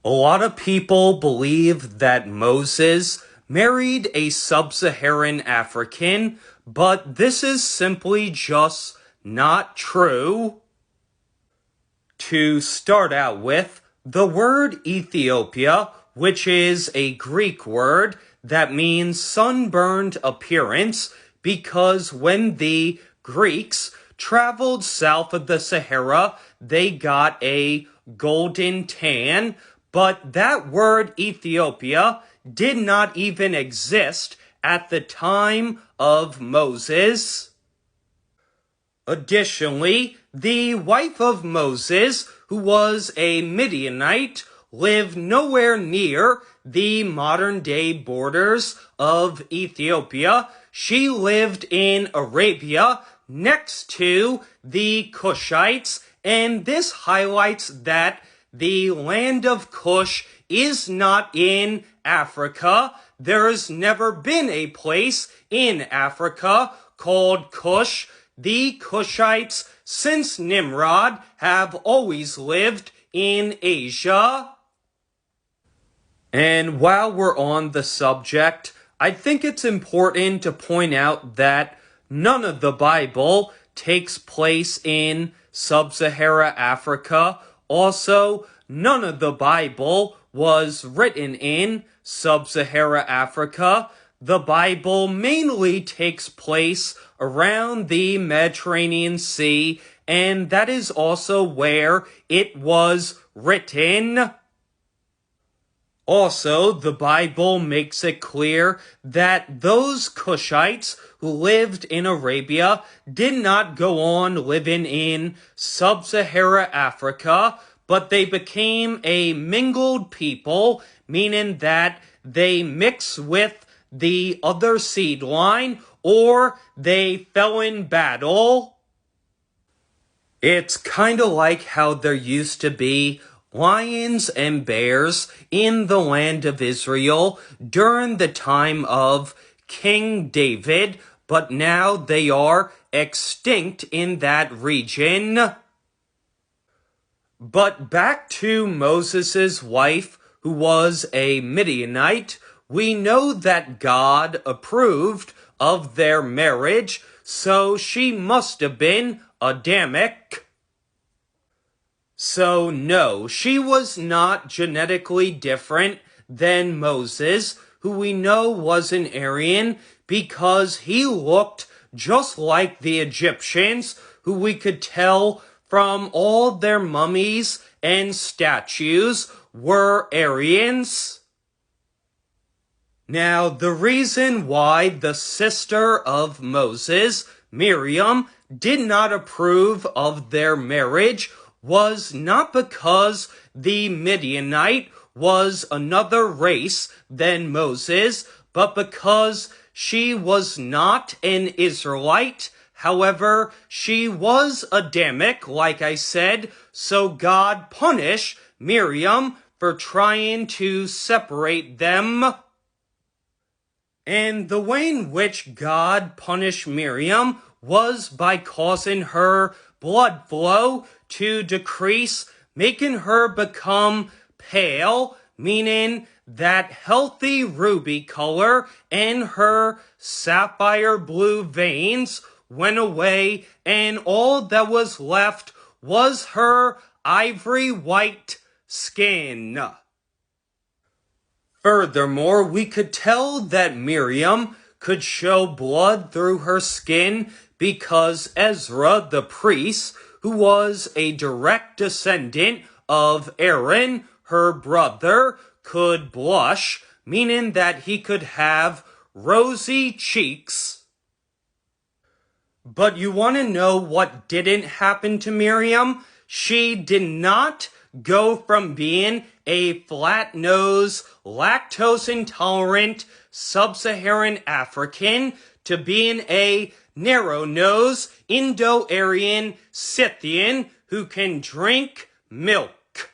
A lot of people believe that Moses married a sub-Saharan African, but this is simply just not true. To start out with, the word Ethiopia, which is a Greek word that means sunburned appearance, because when the Greeks traveled south of the Sahara, they got a golden tan, but that word Ethiopia did not even exist at the time of Moses. Additionally, the wife of Moses, who was a Midianite, lived nowhere near the modern-day borders of Ethiopia. She lived in Arabia next to the Cushites, and this highlights that the land of Cush is not in Africa. There's never been a place in Africa called Cush. The Cushites, since Nimrod, have always lived in Asia. And while we're on the subject, I think it's important to point out that none of the Bible takes place in sub-Saharan Africa. Also, none of the Bible was written in sub-Saharan Africa. The Bible mainly takes place around the Mediterranean Sea, and that is also where it was written. Also, the Bible makes it clear that those Cushites who lived in Arabia did not go on living in sub-Saharan Africa, but they became a mingled people, meaning that they mix with the other seed line, or they fell in battle. It's kind of like how there used to be lions and bears in the land of Israel during the time of King David, but now they are extinct in that region. But back to Moses' wife, who was a Midianite. We know that God approved of their marriage, so she must have been Adamic. So no, she was not genetically different than Moses, who we know was an Aryan, because he looked just like the Egyptians, who we could tell from all their mummies and statues were Aryans. Now, the reason why the sister of Moses, Miriam, did not approve of their marriage was not because the Midianite was another race than Moses, but because she was not an Israelite. However, she was Adamic, like I said, so God punished Miriam for trying to separate them. And the way in which God punished Miriam was by causing her blood flow to decrease, making her become pale, meaning that healthy ruby color and her sapphire blue veins went away, and all that was left was her ivory white skin. Furthermore, we could tell that Miriam could show blood through her skin because Ezra the priest, who was a direct descendant of Aaron, her brother, could blush, meaning that he could have rosy cheeks. But you want to know what didn't happen to Miriam? She did not go from being a flat-nosed, lactose-intolerant, sub-Saharan African to being a narrow-nosed, Indo-Aryan Scythian who can drink milk.